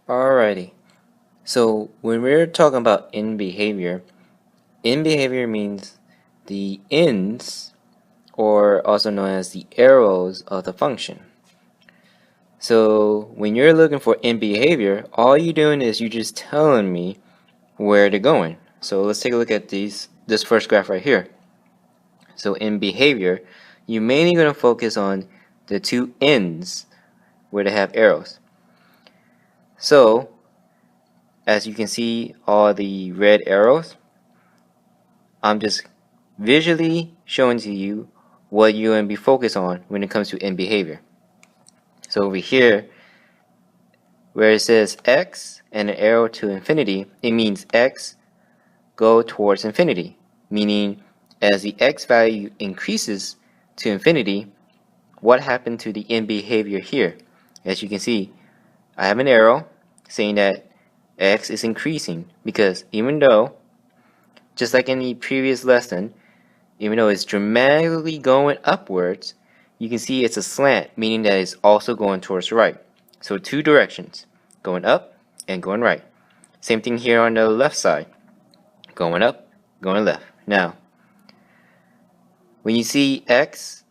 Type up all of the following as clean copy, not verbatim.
Alrighty. So when we're talking about in behavior means the ends, or also known as the arrows of the function. So when you're looking for in behavior, all you're doing is you're just telling me where they're going. So let's take a look at this first graph right here. So in behavior, you're mainly going to focus on the two ends where they have arrows. So as you can see all the red arrows, I'm just visually showing to you what you're going to be focused on when it comes to in behavior. So over here, where it says x and an arrow to infinity, it means x go towards infinity, meaning as the x value increases to infinity, what happened to the in behavior here? As you can see, I have an arrow saying that x is increasing, because even though, just like in the previous lesson, even though it's dramatically going upwards, you can see it's a slant, meaning that it's also going towards the right. So two directions, going up and going right. Same thing here on the left side, going up, going left. Now, when you see x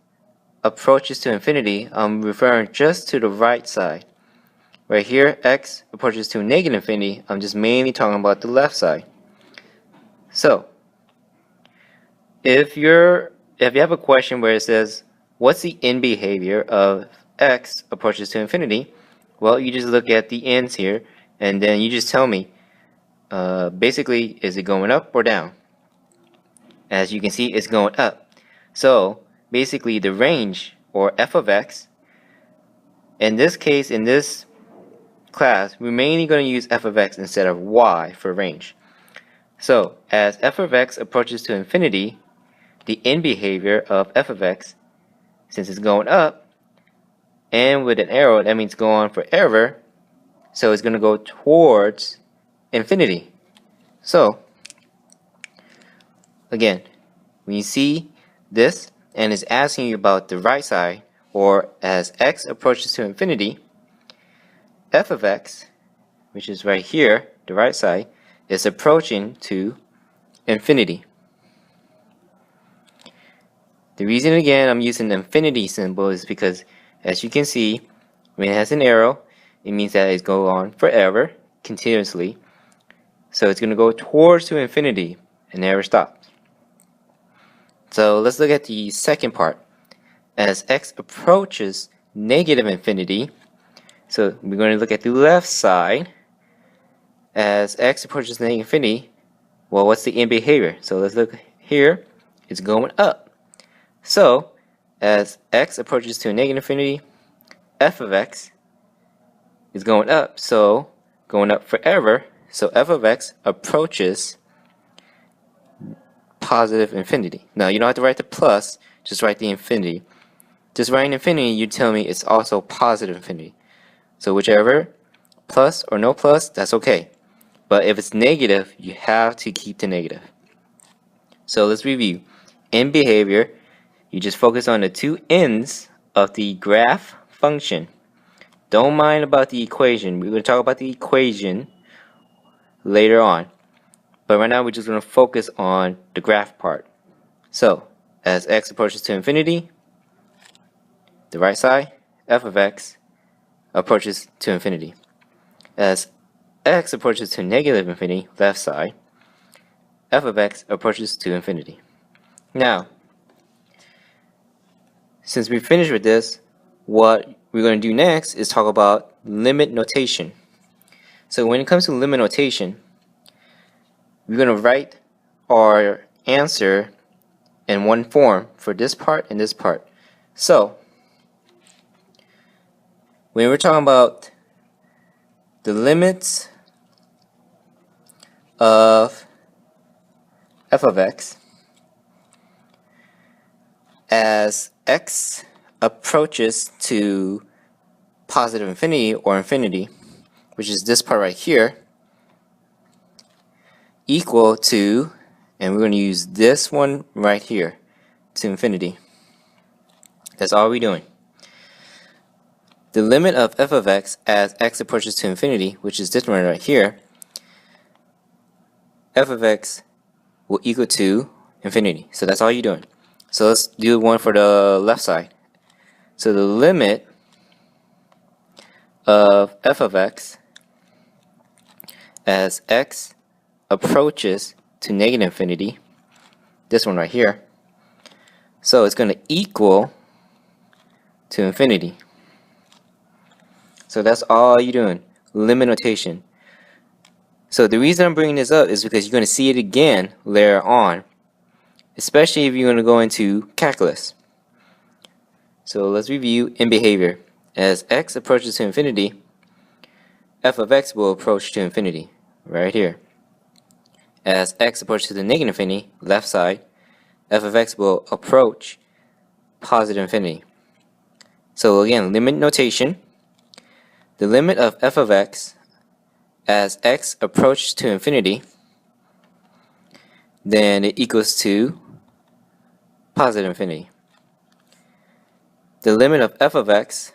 approaches to infinity, I'm referring just to the right side. Right here, x approaches to negative infinity, I'm just mainly talking about the left side. So, if you have a question where it says, what's the in behavior of x approaches to infinity? Well, you just look at the ends here, and then you just tell me, basically, is it going up or down? As you can see, it's going up. So, basically, the range, or f of x, in this case, in this class, we're mainly going to use f of x instead of y for range. So, as f of x approaches to infinity, the in behavior of f of x, since it's going up, and with an arrow, that means go on forever, so it's going to go towards infinity. So, again, when you see this, and it's asking you about the right side, or as x approaches to infinity, f of x, which is right here, the right side, is approaching to infinity. The reason, again, I'm using the infinity symbol is because, as you can see, when it has an arrow, it means that it's going on forever, continuously. So it's going to go towards to infinity and never stops. So let's look at the second part. As x approaches negative infinity, so we're going to look at the left side. As x approaches negative infinity, well, what's the in behavior? So let's look here. It's going up. So, as x approaches to a negative infinity, f of x is going up, so going up forever, so f of x approaches positive infinity. Now, you don't have to write the plus, just write the infinity. Just writing infinity, you tell me it's also positive infinity. So whichever, plus or no plus, that's okay. But if it's negative, you have to keep the negative. So let's review. In behavior, you just focus on the two ends of the graph function. Don't mind about the equation. We're going to talk about the equation later on. But right now we're just going to focus on the graph part. So, as x approaches to infinity, the right side, f of x, approaches to infinity. As x approaches to negative infinity, left side, f of x approaches to infinity. Now, since we finished with this, what we're going to do next is talk about limit notation. So when it comes to limit notation, we're going to write our answer in one form for this part and this part. So, when we're talking about the limits of f of x, as x approaches to positive infinity or infinity, which is this part right here, equal to, and we're going to use this one right here, to infinity. That's all we're doing. the limit of f of x as x approaches to infinity, which is this one right here, f of x will equal to infinity. So that's all you're doing. So let's do one for the left side. So the limit of f of x as x approaches to negative infinity, this one right here, so it's going to equal to infinity. So that's all you're doing, limit notation. So the reason I'm bringing this up is because you're going to see it again later on, especially if you're going to go into calculus. So let's review in behavior. As x approaches to infinity, f of x will approach to infinity, right here. As x approaches to the negative infinity, left side, f of x will approach positive infinity. So again, limit notation. The limit of f of x as x approaches to infinity, then it equals to positive infinity. The limit of f of x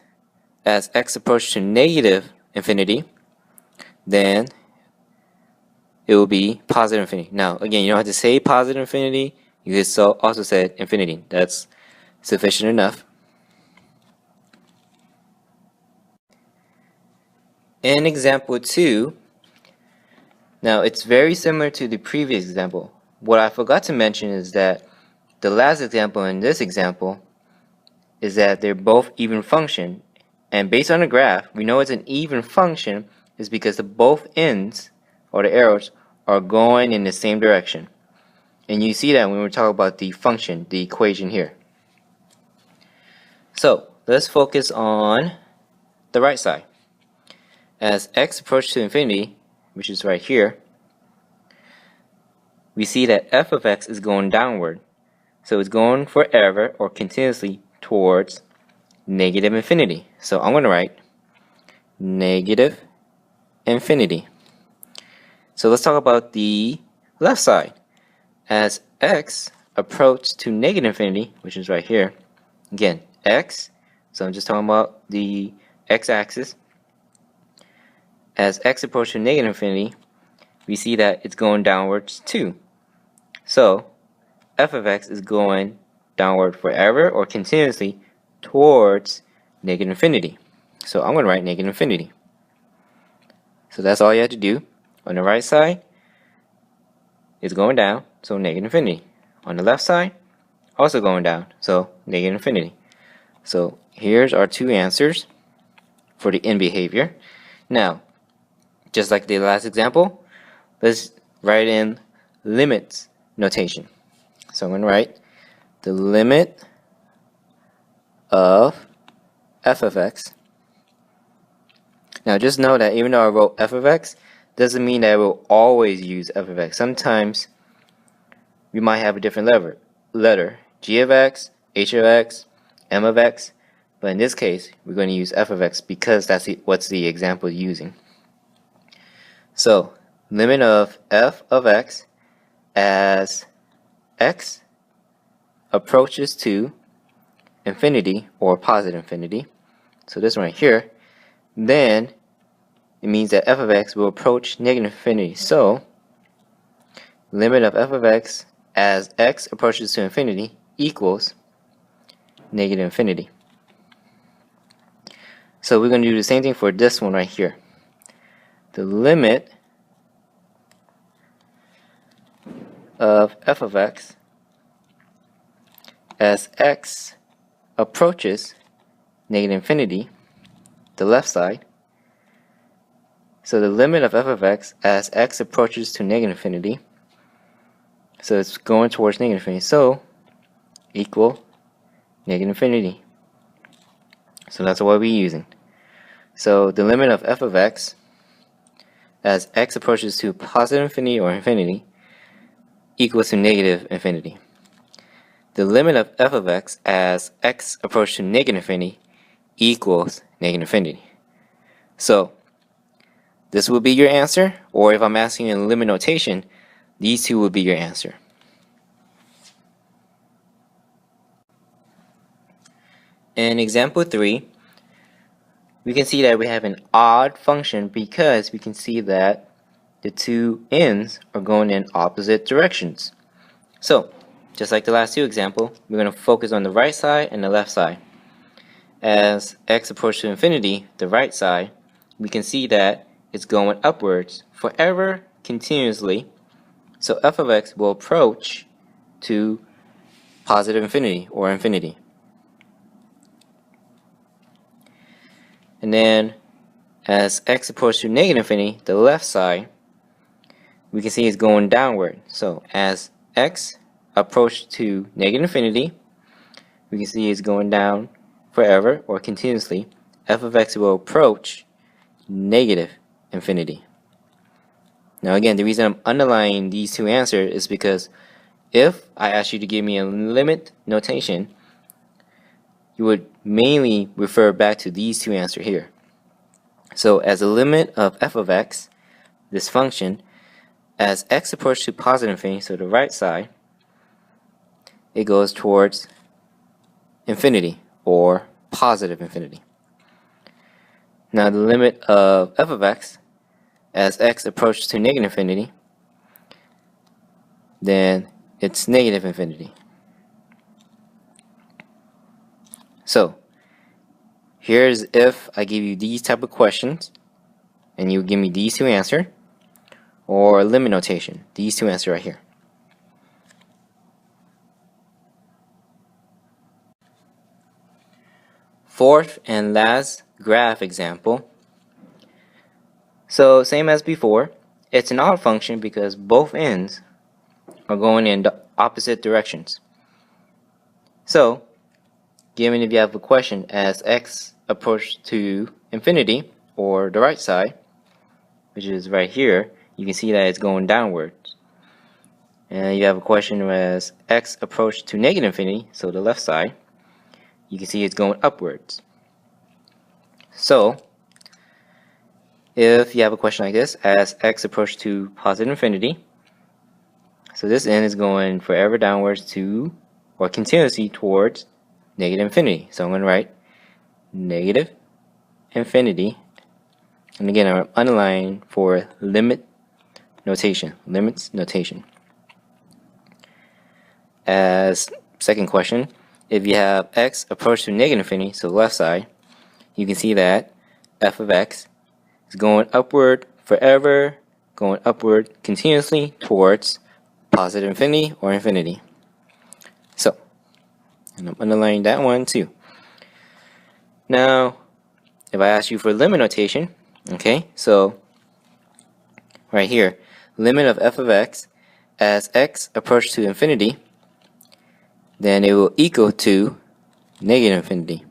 as x approaches to negative infinity, then it will be positive infinity. Now, again, you don't have to say positive infinity. You could also say infinity. That's sufficient enough. In example 2, now it's very similar to the previous example. What I forgot to mention is that the last example and this example is that they're both even function. And based on the graph, we know it's an even function is because the both ends, or the arrows, are going in the same direction. And you see that when we're talking about the function, the equation here. So let's focus on the right side. As x approaches to infinity, which is right here, we see that f of x is going downward. So it's going forever or continuously towards negative infinity. So I'm going to write negative infinity. So let's talk about the left side. As x approaches to negative infinity, which is right here, again, x, so I'm just talking about the x-axis. As x approaches to negative infinity, we see that it's going downwards too. So f of x is going downward forever or continuously towards negative infinity. So I'm going to write negative infinity. So that's all you have to do. On the right side, it's going down, so negative infinity. On the left side, also going down, so negative infinity. So here's our two answers for the in behavior. Now, just like the last example, let's write in limits notation. So I'm going to write the limit of f of x. Now just know that even though I wrote f of x, doesn't mean that I will always use f of x. Sometimes we might have a different letter, g of x, h of x, m of x, but in this case we're going to use f of x because that's what's the example using. So limit of f of x as x approaches to infinity or positive infinity, so this one right here, then it means that f of x will approach negative infinity. So limit of f of x as x approaches to infinity equals negative infinity. So we're going to do the same thing for this one right here. The limit of f of x as x approaches negative infinity, the left side. So the limit of f of x as x approaches to negative infinity, so it's going towards negative infinity, so equal negative infinity. So that's what we're using. So the limit of f of x as x approaches to positive infinity or infinity equals to negative infinity. The limit of f of x as x approaches to negative infinity equals negative infinity. So this will be your answer, or if I'm asking in limit notation, these two will be your answer. In example 3, we can see that we have an odd function because we can see that the two ends are going in opposite directions. So, just like the last two example, we're going to focus on the right side and the left side. As x approaches to infinity, the right side, we can see that it's going upwards forever continuously. So f of x will approach to positive infinity or infinity. And then as x approaches to negative infinity, the left side, we can see it's going downward. So as x approaches to negative infinity, we can see it's going down forever or continuously. F of x will approach negative infinity. Now again, the reason I'm underlining these two answers is because if I ask you to give me a limit notation, you would mainly refer back to these two answers here. So as a limit of f of x, this function, as x approaches to positive infinity, so the right side, it goes towards infinity or positive infinity. Now the limit of f of x, as x approaches to negative infinity, then it's negative infinity. So here's if I give you these type of questions and you give me these two answers, or limit notation, these two answers right here. Fourth and last graph example. So same as before, it's an odd function because both ends are going in the opposite directions. So given if you have a question as x approaches to infinity or the right side, which is right here, you can see that it's going downwards. And you have a question as x approaches to negative infinity, so the left side, you can see it's going upwards. So if you have a question like this, as x approaches to positive infinity, so this end is going forever downwards to, or continuously towards, negative infinity. So I'm going to write negative infinity, and again I'm underlining for limit notation, limits notation. As second question, if you have x approach to negative infinity, so the left side, you can see that f of x is going upward forever, going upward continuously towards positive infinity or infinity. So, and I'm underlining that one too. Now, if I ask you for limit notation, okay, so right here, limit of f of x as x approaches to infinity, then it will equal to negative infinity.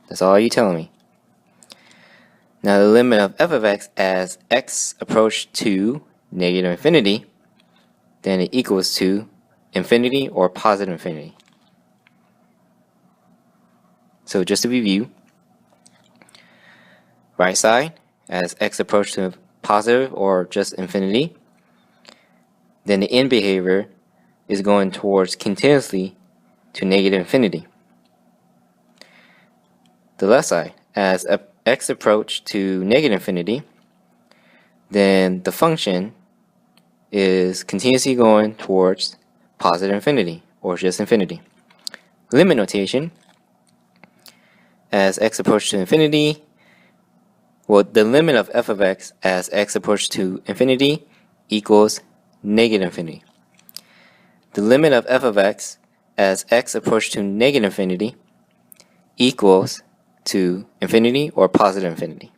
That's all you're telling me. Now the limit of f of x as x approaches to negative infinity, then it equals to infinity or positive infinity. So just to review, right side as x approaches to positive or just infinity, then the end behavior is going towards continuously to negative infinity. The left side, as x approaches to negative infinity, then the function is continuously going towards positive infinity or just infinity. Limit notation, as x approaches to infinity, well, the limit of f of x as x approaches to infinity equals negative infinity. The limit of f of x as x approaches to negative infinity equals to infinity or positive infinity.